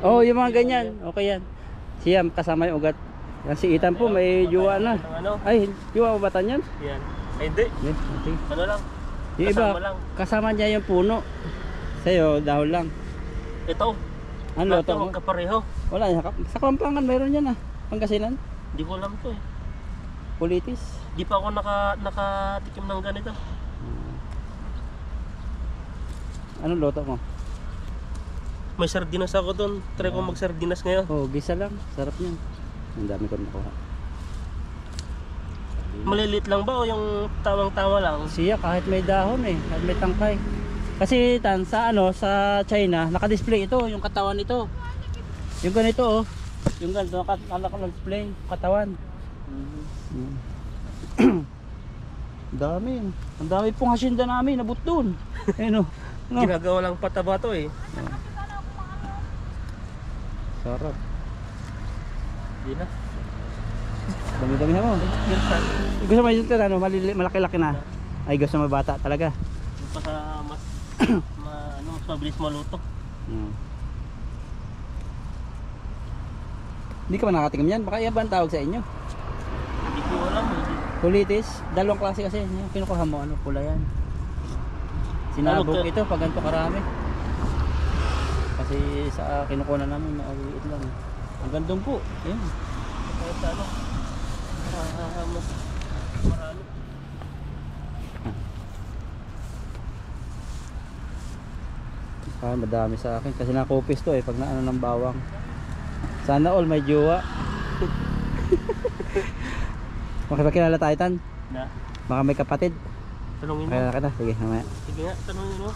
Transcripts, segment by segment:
Oh, yung mga ganyan. Okay yan. Siya kasama yung ugat. Yan si Ethan po may juwa na. Ay, juwa ba batan yan? Yan. Ay, hindi. Yes, okay. Ano lang? Yung iba, kasama niya yung puno. Sa'yo, dahon lang. Ito. Ano ito? Magkapareho. Wala, sa Kapampangan mayroon yan ah. Pangasinan. Hindi ko alam to eh. Kulitis. Di pa ako nakatikim ng ganito. Anong loto mo? May sardinas ako doon. Try ko mag-sardinas ngayon. Oh, gisa lang. Sarap niyan. Ang dami ko nakuha. Malilit lang ba o yung tawang-tawa lang? Siya kahit may dahon eh, kahit may tangkay. Kasi sa sa China, naka-display ito, yung katawan nito. Yung ganito oh. Yung ganito naka-display katawan. Dami. Ang dami pong hasyenda namin nabut doon. Ayun oh. No. Ginagawa lang pataba to eh. Sarap. Di na. Dami-dami na mo. Gusto mo yung malaki-laki na? Ay gusto mo bata talaga? Para mas mas mabilis maluto. Hindi ka ba nakatikim yan? Baka yan ba ang tawag sa inyo? Hindi ko alam eh. Kulitis? Dalawang klase kasi. Yung kinukuha mo, pula yan. Sinabog ito pag ganito karami. Kasi sa kinukuha namin, maliit lang. Ang gandong po. Ayan. Kahit ano. Marami. Madami sa akin kasi nakupis to eh pag naano ng bawang. Sana all may jowa. Makipagkilala tayo tan? Na? Baka may kapatid. Tanungin mo. Kaya kita, sige mamaya. Sige nga, tanungin mo.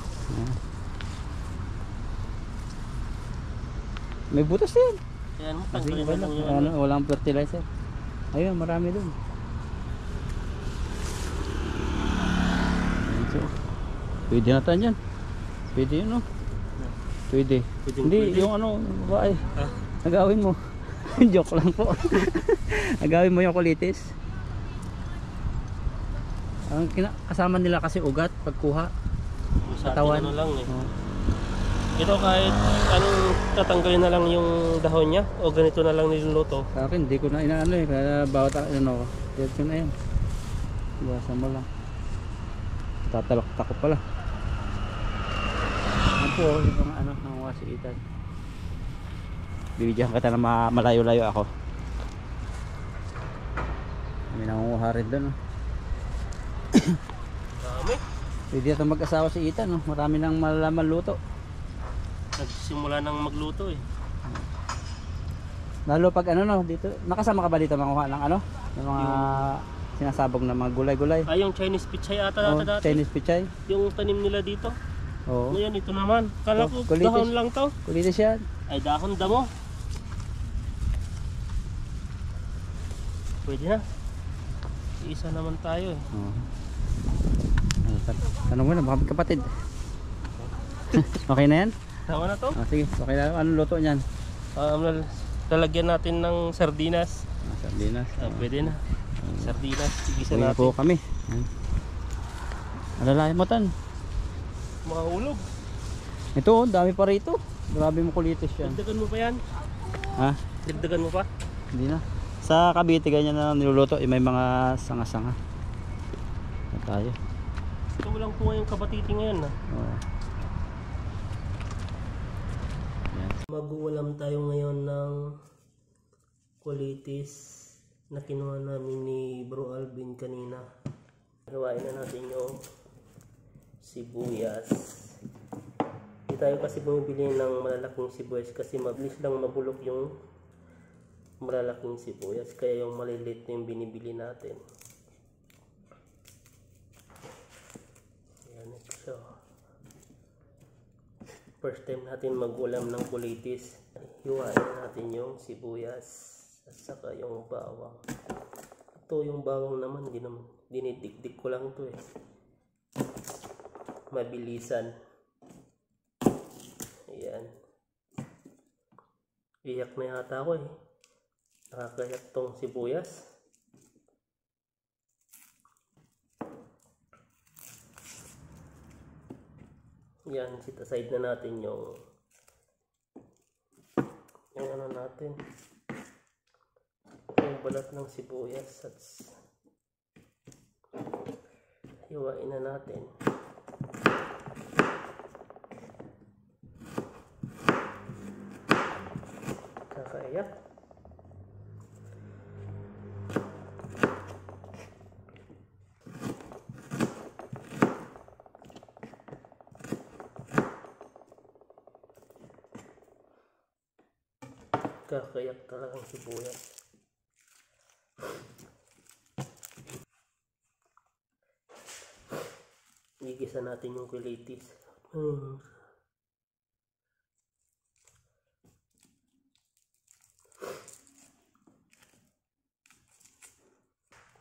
May butas din. Ayan mo, tanggalin mo lang yun. Walang fertilizer. Ayun, marami dun. Pwede na tayo yan. Pwede yun, no? Pwede. Hindi, yung babae. Nagawin mo. Joke lang po. Nagawin mo yung kulitis. Ang kasama nila kasi ugat pagkuha. Katawan. Ano lang eh. Ito kahit anong tatanggalin na lang yung dahon niya o ganito na lang niluluto. Sa akin, hindi ko na inaano eh. Kaya bawat ano ko. Diyan ko na yan. Iwasan mo lang. Tatalak-tak ko pala. Ano po, yung mga ng wasiitan. Bibigyan kita na malayo-layo ako. May nangunguha rin doon. Dami. Pwede ito mag-asawa si Ethan. Marami nang malalaman luto. Nagsimula nang magluto eh. Lalo pag dito. Nakasama ka ba dito manguha ng ng mga sinasabog na mga gulay-gulay? Ay, yung Chinese pichay ata dati. Chinese pichay? Yung tanim nila dito. Oo. Ngayon ito naman. Kala ko kulitis. dahon lang to. Kulitis yan. Ay, dahon damo. Pwede na. Isa naman tayo eh. Tanong mo na, baka may kapatid. Okay na yan? Tawa na to? Sige, okay na. Anong luto niyan? Lalagyan natin ng sardinas. Sardinas. Pwede na. Sardinas, tigisa natin. Po kami. Alalayan mo tan. Mahulog. Ito, dami pa rito. Grabe mo kulitis yan. Dagdagan mo pa yan? Ha? Dagdagan mo pa? Hindi na. Sa Cavite ganyan na niluluto, may mga sanga-sanga. Tayo. Ito walang kuha yung kabatiti ngayon. Oo. Mag-uulam tayo ngayon ng kulitis na kinuha namin ni Bro Alvin kanina. Gawain na natin yung sibuyas. Hindi tayo kasi bumibili ng malalaking sibuyas kasi mabilis lang mabulok yung malalaking sibuyas, kaya yung maliliit na yung binibili natin. Ayan ito siya. First time natin mag-ulam ng kulitis. Hiwain natin yung sibuyas at saka yung bawang. Ito yung bawang naman, dinidikdik ko lang to eh. Mabilisan. Ayan. Iyak na yata ako eh. Nakakayak tong sibuyas. Yan, sit aside na natin yung yung ano natin, yung balat ng sibuyas at hiwain na natin. Kakaiyak. Kakayak talagang sibuyas. Igisa natin yung kulitis.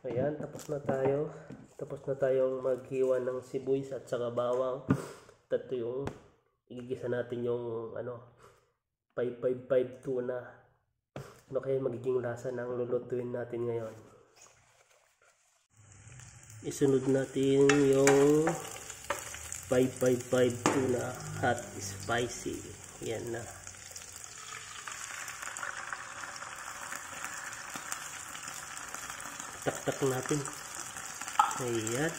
Ayan, tapos na tayo. Tapos na tayong maghiwa ng sibuyas at saka bawang. Ito yung igigisa natin yung 555 tuna. Ano kaya magiging lasa ng lulutuin natin ngayon? Isunod natin yung 555 tuna hot spicy. Yan na. Tak-tak natin. Ayan.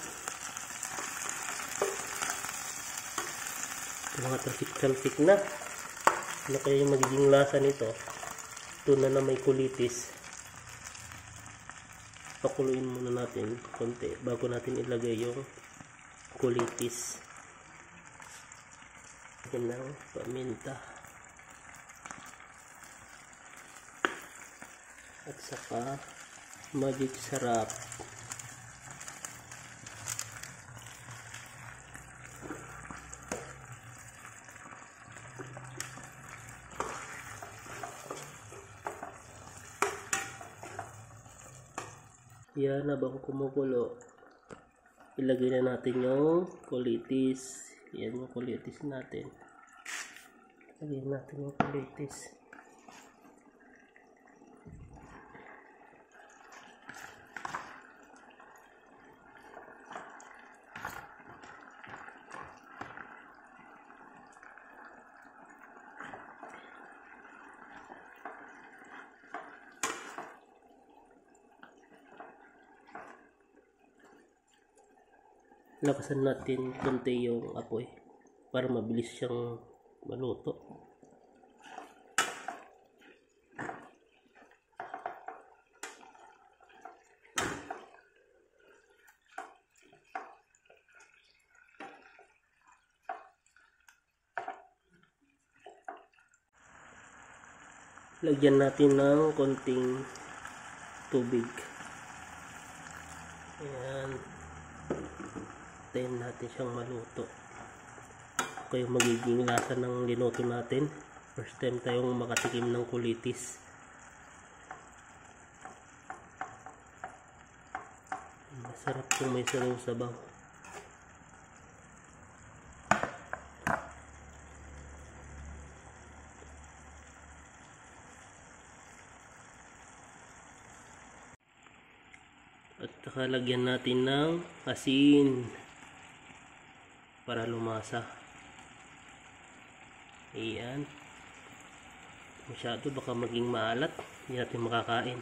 Mga talsik-talsik na. Ano kaya yung magiging lasa nito? Tuna na may kulitis. Pakuluin muna natin konti bago natin ilagay yung kulitis. Lagyan ng paminta. At saka magic sarap. Yan, habang kumukulo, ilagay na natin yung kulitis. Yan yung kulitis natin. Ilagay natin yung kulitis. Lakasan natin konti yung apoy para mabilis siyang maluto. Lagyan natin ng konting tubig. Ayan. Tayin natin siyang maluto. Ito yung magiging lasa ng linuto natin. First time tayong makatikim ng kulitis. Masarap kung may sabaw-sabaw. At nakalagyan natin ng asin para lumasa. Ayan. Masyado baka maging maalat. Hindi natin makakain.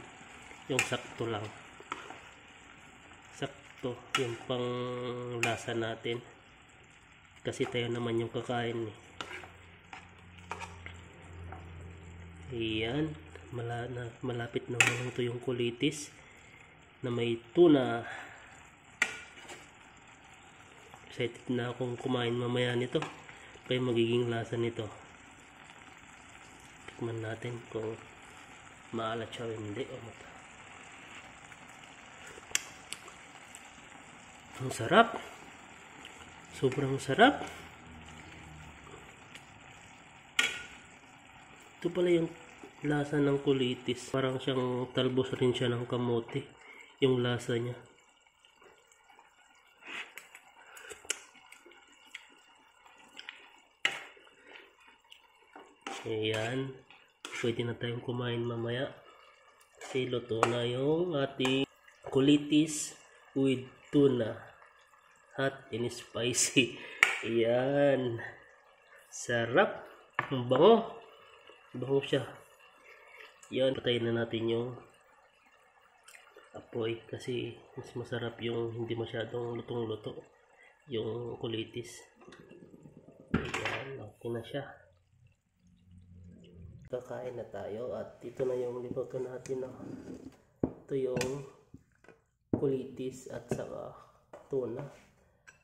Yung sakto lang. Sakto. Yung pang lasa natin. Kasi tayo naman yung kakain. Ayan. Malapit na maluto yung kulitis na may tuna. Excited na akong kumain mamaya nito. Kaya magiging lasa nito. Tikman natin kung maalat siya o hindi. Ang sarap. Sobrang sarap. Ito pala yung lasa ng kulitis. Parang siyang talbos rin siya ng kamote. Yung lasa niya. Ayan. Pwede na tayong kumain mamaya. Kasi luto na yung ating kulitis with tuna. Hot and spicy. Ayan. Sarap. Ang bango. Bango siya. Yan, patayin na natin yung apoy kasi mas masarap yung hindi masyadong lutong-luto yung kulitis. Ayan, okay na siya. Kakain na tayo at ito na yung linuto natin. Ito yung kulitis at saka tuna.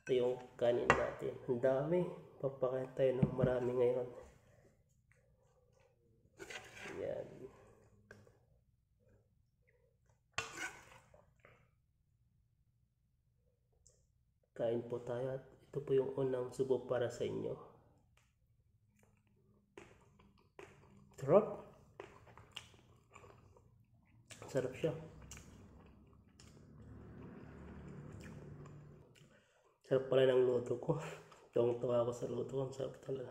Ito yung kanin natin. Ang dami. Papakain tayo ng marami ngayon. Ayan. Kain po tayo at ito po yung unang subo para sa inyo. Sarap. Sarap siya. Sarap pala ng luto ko. Tawang-tawa ako sa luto ko. Ang sarap talaga.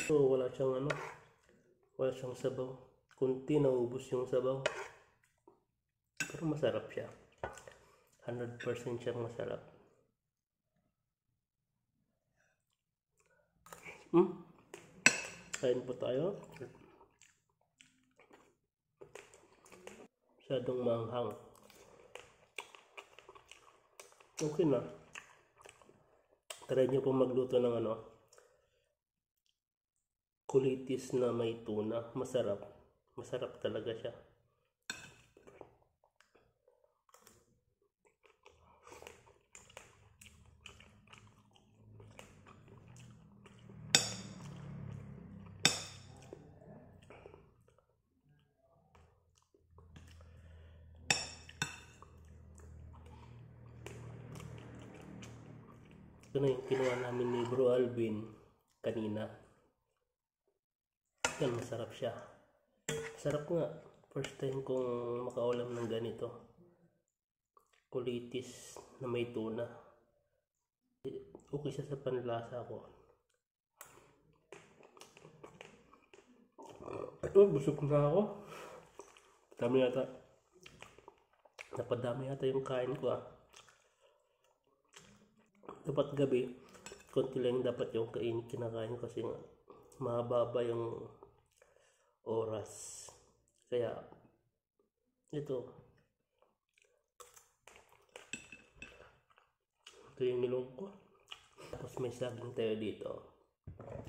So, wala siyang sabaw. Kunti naubos yung sabaw. Pero masarap siya. 100% siyang masarap. Kain po tayo. Masyadong maanghang. Okay na. Try nyo po magluto ng kulitis na may tuna. Masarap. Masarap talaga siya. Ito na yung kinuha namin ni Bro Alvin kanina. Yan, masarap siya. Masarap nga. First time kong makaulam ng ganito. Kulitis na may tuna. Okay siya sa panlasa ko. Busog na ako. Dami yata. Napadami yata yung kain ko. Dapat gabi, konti lang dapat yung kinakain kasi nga mahaba yung oras. Kaya ito yung nilong ko. Tapos may saging tayo dito.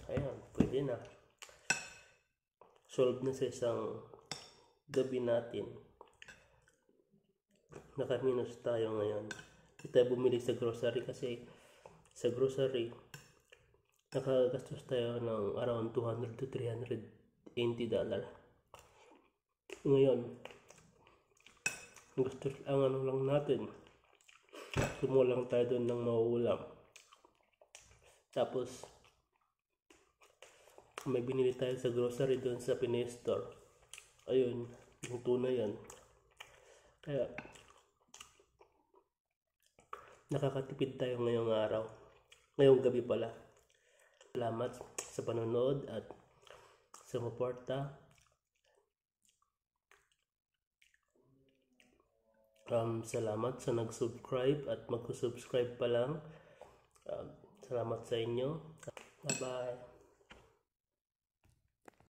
Ayan, pwede na. Solve na sa isang gabi natin. Nakaminus tayo ngayon. Hindi tayo bumili sa grocery kasi sa grocery nakagastos tayo ng around $200 to $380. Ngayon gusto ang lang natin, sumulang tayo doon ng mauulam. Tapos may binili tayo sa grocery doon sa Pinoy Store. Ayun, yung tuna yan. Kaya nakakatipid tayo ngayong araw. Ngayong gabi pala. Salamat sa panonood at sa suporta. Salamat sa nag-subscribe at mag-subscribe pa lang. Salamat sa inyo. Bye-bye.